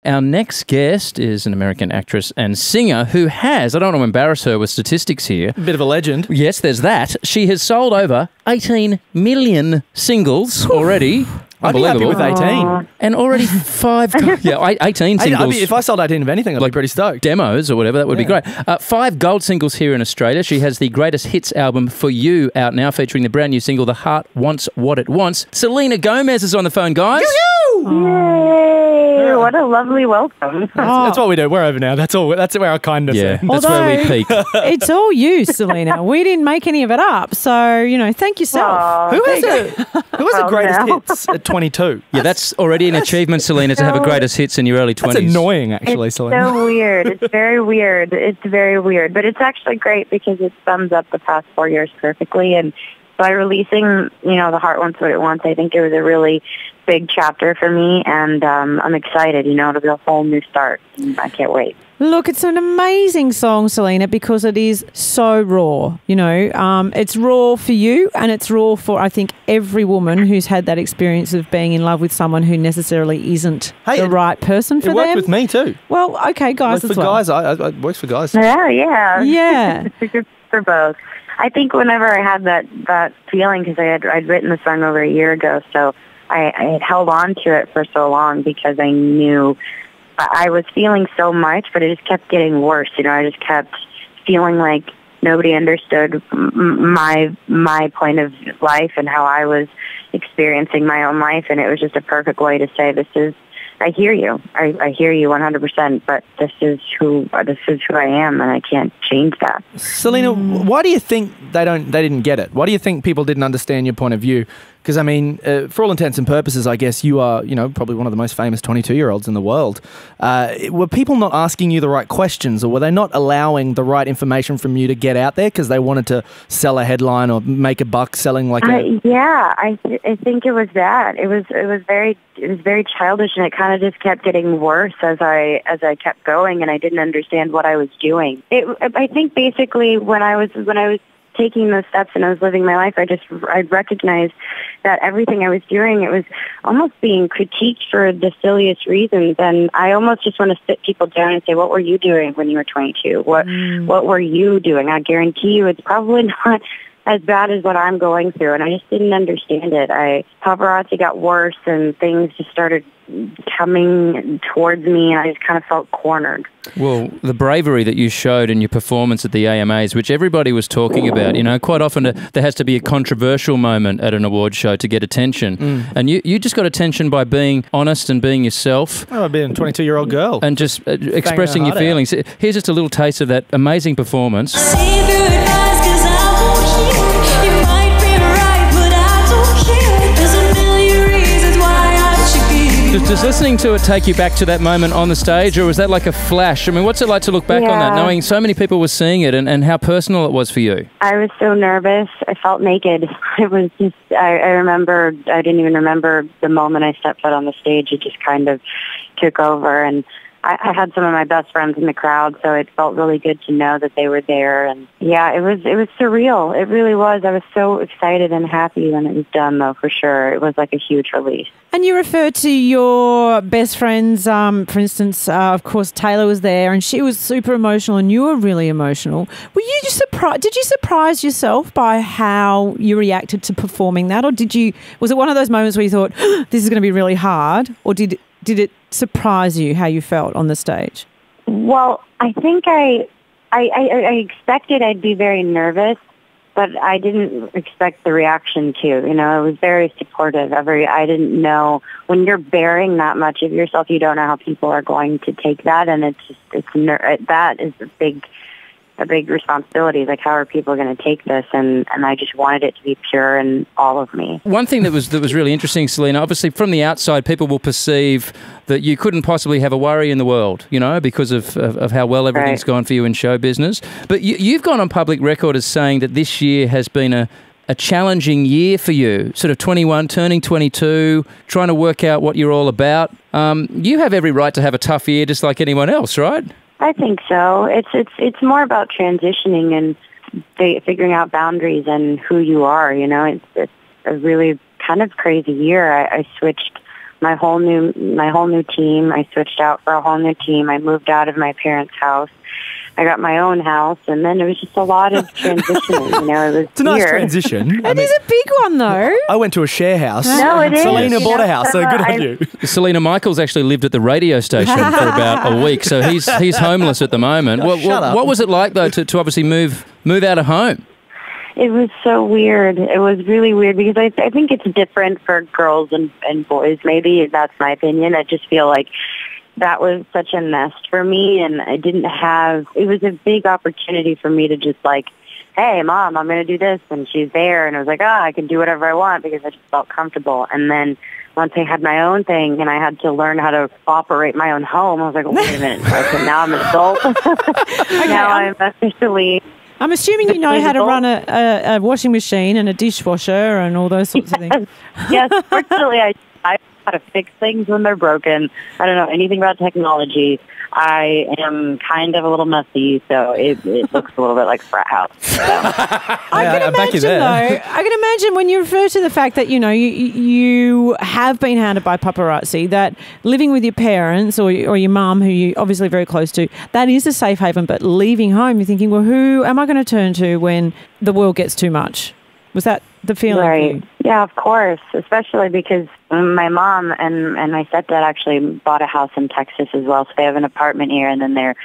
Our next guest is an American actress and singer who has, I don't want to embarrass her with statistics here. Bit of a legend. Yes, there's that. She has sold over 18 million singles already. I'd be happy with 18. And already 18 singles. If I sold 18 of anything, I'd be pretty stoked. Demos or whatever, that would be great. 5 gold singles here in Australia. She has the greatest hits album For You out now, featuring the brand new single, The Heart Wants What It Wants. Selena Gomez is on the phone, guys. Yay! What a lovely welcome. That's what we do. We're over now. That's all. That's where our kindness is. That's where we peak. It's all you, Selena. We didn't make any of it up. So, thank yourself. Who has the greatest hits at 22? Yeah, that's already an achievement, Selena, to have a greatest hits in your early 20s. That's annoying, actually, Selena. It's so weird. It's very weird. It's very weird. But it's actually great because it sums up the past 4 years perfectly. And by releasing, The Heart Wants What It Wants, I think it was a really big chapter for me. And I'm excited. It'll be a whole new start. I can't wait. Look, it's an amazing song, Selena, because it is so raw. It's raw for you, and it's raw for, I think, every woman who's had that experience of being in love with someone who necessarily isn't the right person for them. It worked with me too. Well, okay, guys as well. It works for guys. Yeah. Yeah. It's good for both. I think whenever I had that feeling, because I'd written the song over a year ago, so I had held on to it for so long because I knew I was feeling so much, but it just kept getting worse. I just kept feeling like nobody understood my point of life and how I was experiencing my own life, and it was just a perfect way to say, I hear you. I hear you 100%, but this is who I am, and I can't change that. Selena, why do you think they didn't get it? Why do you think people didn't understand your point of view? Because, for all intents and purposes, I guess you are, probably one of the most famous 22-year-olds in the world. Were people not asking you the right questions, or were they not allowing the right information from you to get out there because they wanted to sell a headline or make a buck selling I think it was that. It was very childish, and it kind of just kept getting worse as I kept going, and I didn't understand what I was doing. I think basically when I was taking those steps and I was living my life, I recognized that everything I was doing, it was almost being critiqued for the silliest reasons. And I almost just want to sit people down and say, what were you doing when you were 22? What were you doing? I guarantee you it's probably not as bad as what I'm going through. And I just didn't understand it. Paparazzi got worse and things just started coming towards me, and I just kind of felt cornered. Well, the bravery that you showed in your performance at the AMAs, which everybody was talking about, quite often there has to be a controversial moment at an award show to get attention. And you just got attention by being honest and being yourself. Oh, being a 22-year-old girl. And just expressing your feelings. Here's just a little taste of that amazing performance. Does listening to it take you back to that moment on the stage, or was that like a flash? What's it like to look back on that, knowing so many people were seeing it and how personal it was for you? I was so nervous. I felt naked. It was just, I remember, I didn't even remember the moment I stepped foot on the stage. It just kind of took over, and I had some of my best friends in the crowd, so it felt really good to know that they were there. And yeah, it was surreal. It really was. I was so excited and happy when it was done, though, for sure. It was like a huge release. And you refer to your best friends, for instance, of course, Taylor was there and she was super emotional and you were really emotional. Were you just surprised? Did you surprise yourself by how you reacted to performing that? Or was it one of those moments where you thought, this is going to be really hard? Or did it surprise you how you felt on the stage? Well, I think I expected I'd be very nervous, but I didn't expect the reaction to. It was very supportive. I didn't know, when you're bearing that much of yourself, you don't know how people are going to take that, and that is a big responsibility. Like, how are people going to take this? And I just wanted it to be pure in all of me. One thing that was really interesting, Selena, obviously from the outside, people will perceive that you couldn't possibly have a worry in the world, because of how well everything's gone for you in show business. But you've gone on public record as saying that this year has been a challenging year for you, sort of 21, turning 22, trying to work out what you're all about. You have every right to have a tough year just like anyone else, right? I think so. It's more about transitioning and figuring out boundaries and who you are. It's a really kind of crazy year. I switched my whole new team. I switched out for a whole new team. I moved out of my parents' house. I got my own house, and then it was just a lot of transitioning. It was It's a nice transition. It is a big one, though. I went to a share house. No, it is. Selena bought a house, so good on you. Selena, Michael's actually lived at the radio station for about a week, so he's homeless at the moment. What was it like, though, to obviously move out of home? It was so weird. It was really weird because I think it's different for girls and boys. Maybe that's my opinion. I just feel like that was such a nest for me, and it was a big opportunity for me to just like, hey, Mom, I'm going to do this, and she's there, and I was like, I can do whatever I want because I just felt comfortable. And then once I had my own thing and I had to learn how to operate my own home, I was like, wait a minute, okay, now I'm an adult. Now I'm officially... I'm assuming you know how to run a washing machine and a dishwasher and all those sorts of things. Yes, fortunately I know how to fix things when they're broken. I don't know anything about technology. I am kind of a little messy, so it looks a little bit like a frat house. So. I can imagine when you refer to the fact that, you have been hounded by paparazzi, that living with your parents or your mum, who you're obviously very close to, that is a safe haven, but leaving home, you're thinking, well, who am I going to turn to when the world gets too much? Was that the feeling? Right. Yeah, of course, especially because my mom and my stepdad actually bought a house in Texas as well. So they have an apartment here, and then they're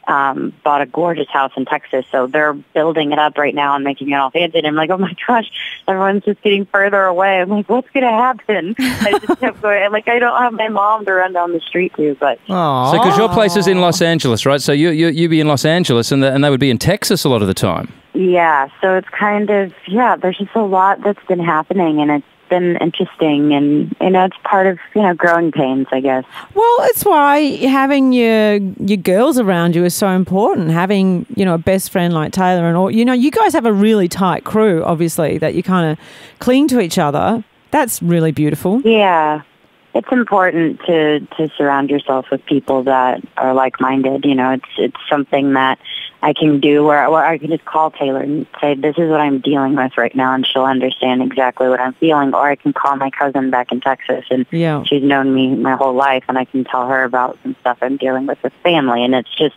bought a gorgeous house in Texas. So they're building it up right now and making it all fancy. And I'm like, oh my gosh, everyone's just getting further away. I'm like, what's going to happen? I just kept going. Like, I don't have my mom to run down the street to, but... Aww. So because your place is in Los Angeles, right? So you'd be in Los Angeles, and they would be in Texas a lot of the time. Yeah, so it's kind of, there's just a lot that's been happening, and it's been interesting, and, it's part of, growing pains, I guess. Well, it's why having your girls around you is so important, having, a best friend like Taylor and all. You guys have a really tight crew, obviously, that you kind of cling to each other. That's really beautiful. Yeah. It's important to surround yourself with people that are like-minded. It's something that I can do where I can just call Taylor and say, this is what I'm dealing with right now, and she'll understand exactly what I'm feeling. Or I can call my cousin back in Texas, and she's known me my whole life, and I can tell her about some stuff I'm dealing with family. And it's just,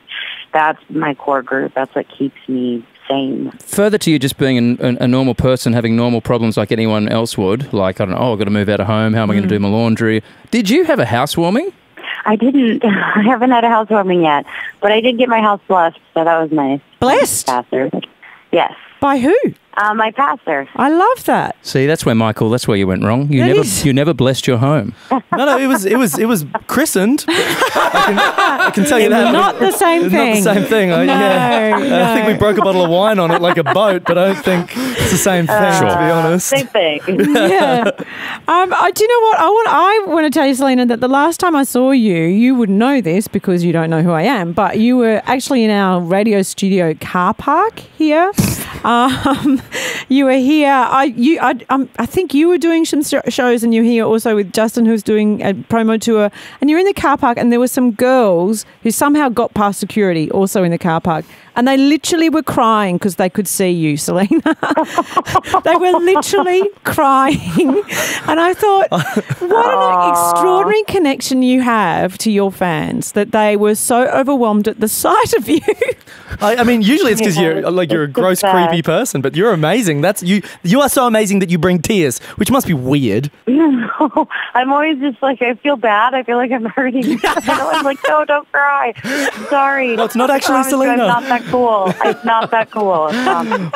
that's my core group. That's what keeps me sane. Further to you just being a normal person, having normal problems like anyone else would, like, I don't know, I've got to move out of home, how am I going to do my laundry? Did you have a housewarming? I didn't. I haven't had a housewarming yet, but I did get my house blessed, so that was nice. Blessed? Pastor. Yes. By who? My pastor. I love that. See, that's where you went wrong. You never blessed your home. No, it was christened. I can tell you that. Not the same thing. Not the same thing. No. I think we broke a bottle of wine on it like a boat, but I don't think it's the same thing, to be honest. Same thing. Yeah. Do you know what? I want to tell you, Selena, that the last time I saw you would know this because you don't know who I am, but you were actually in our radio studio car park here. You were here. I think you were doing some shows, and you're here also with Justin, who's doing a promo tour. And you're in the car park, and there were some girls who somehow got past security, also in the car park, and they literally were crying because they could see you, Selena. They were literally crying, and I thought, what an extraordinary connection you have to your fans that they were so overwhelmed at the sight of you. I mean, usually it's because you're a gross, creepy person, but you're amazing. That's you. You are so amazing that you bring tears, which must be weird. No, I'm always just like, I feel bad. I feel like I'm hurting. I'm like, no, don't cry. I'm sorry. No, it's not actually Selena. I'm not that cool. It's not that cool.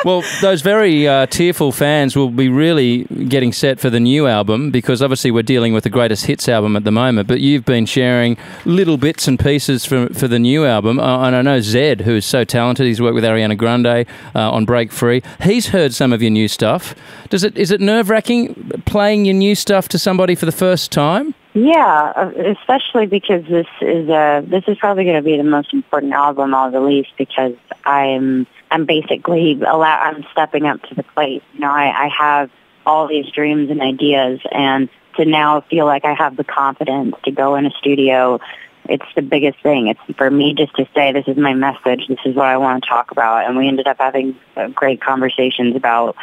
Well, those very tearful fans will be really getting set for the new album, because obviously we're dealing with the greatest hits album at the moment, but you've been sharing little bits and pieces for the new album. And I know Zed, who is so talented, he's worked with Ariana Grande on Break Free. He's heard some of your new stuff. Is it nerve-wracking playing your new stuff to somebody for the first time? Yeah, especially because this is probably going to be the most important album I'll release, because I'm basically I'm stepping up to the plate. I have all these dreams and ideas, and to now feel like I have the confidence to go in a studio, it's the biggest thing. It's for me just to say, this is my message, this is what I want to talk about. And we ended up having great conversations about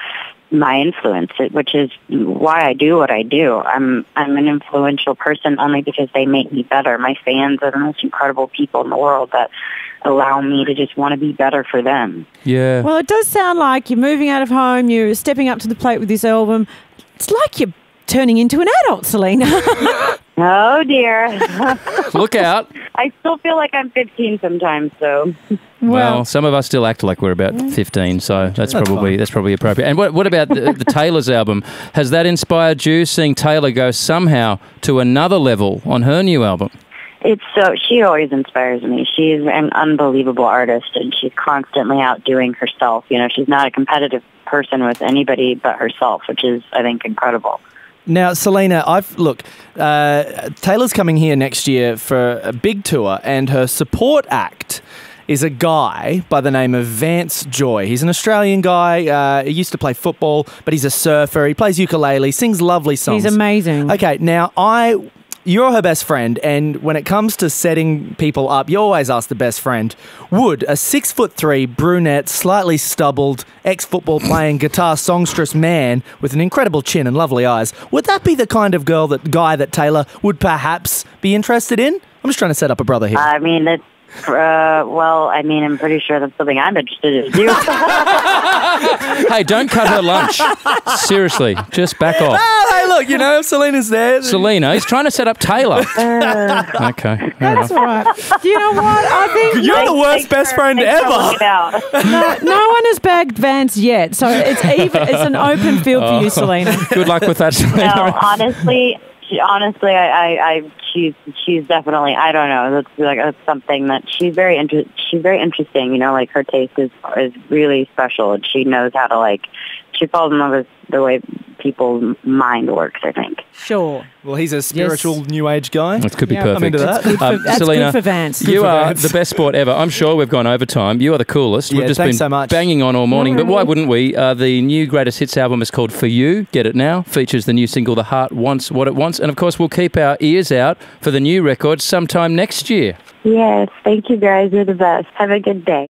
my influence, which is why I do what I do. I'm an influential person only because they make me better. My fans are the most incredible people in the world that allow me to just want to be better for them. Yeah. Well, it does sound like you're moving out of home, you're stepping up to the plate with this album. It's like you're turning into an adult, Selena. Oh, dear. Look out. I still feel like I'm 15 sometimes, so... Well, some of us still act like we're about 15, so that's probably appropriate. And what about the Taylor's album? Has that inspired you, seeing Taylor go somehow to another level on her new album? She always inspires me. She's an unbelievable artist, and she's constantly outdoing herself. You know, she's not a competitive person with anybody but herself, which is, I think, incredible. Now, Selena, Taylor's coming here next year for a big tour, and her support act is a guy by the name of Vance Joy. He's an Australian guy. He used to play football, but he's a surfer. He plays ukulele, sings lovely songs. He's amazing. Okay, now you're her best friend, and when it comes to setting people up, you always ask the best friend, would a 6'3", brunette, slightly stubbled, ex-football playing guitar songstress man with an incredible chin and lovely eyes, would that be the kind of guy that Taylor would perhaps be interested in? I'm just trying to set up a brother here. I mean, that's... I'm pretty sure that's something I'm interested in too. Hey, don't cut her lunch. Seriously, just back off. Hey, look, Selena's there. Selena, he's trying to set up Taylor. Okay. That's all right. Do you know what? I think you're the worst best friend ever. no one has bagged Vance yet, so it's an open field for you, Selena. Good luck with that, Selena. No, honestly, she's definitely, I don't know, that's something that she's very interesting, like her taste is really special, and she knows how to she falls in love with the way people's mind works, I think. Sure. Well, he's a spiritual new age guy. That could be perfect. I'm into that. That's Selena, good for Vance. You are the best sport ever. I'm sure we've gone overtime. You are the coolest. Yeah, we've just thanks been so much. banging on all morning, but why wouldn't we? The new Greatest Hits album is called For You. Get it now. Features the new single The Heart Wants What It Wants. And, of course, we'll keep our ears out for the new record sometime next year. Yes, thank you guys. You're the best. Have a good day.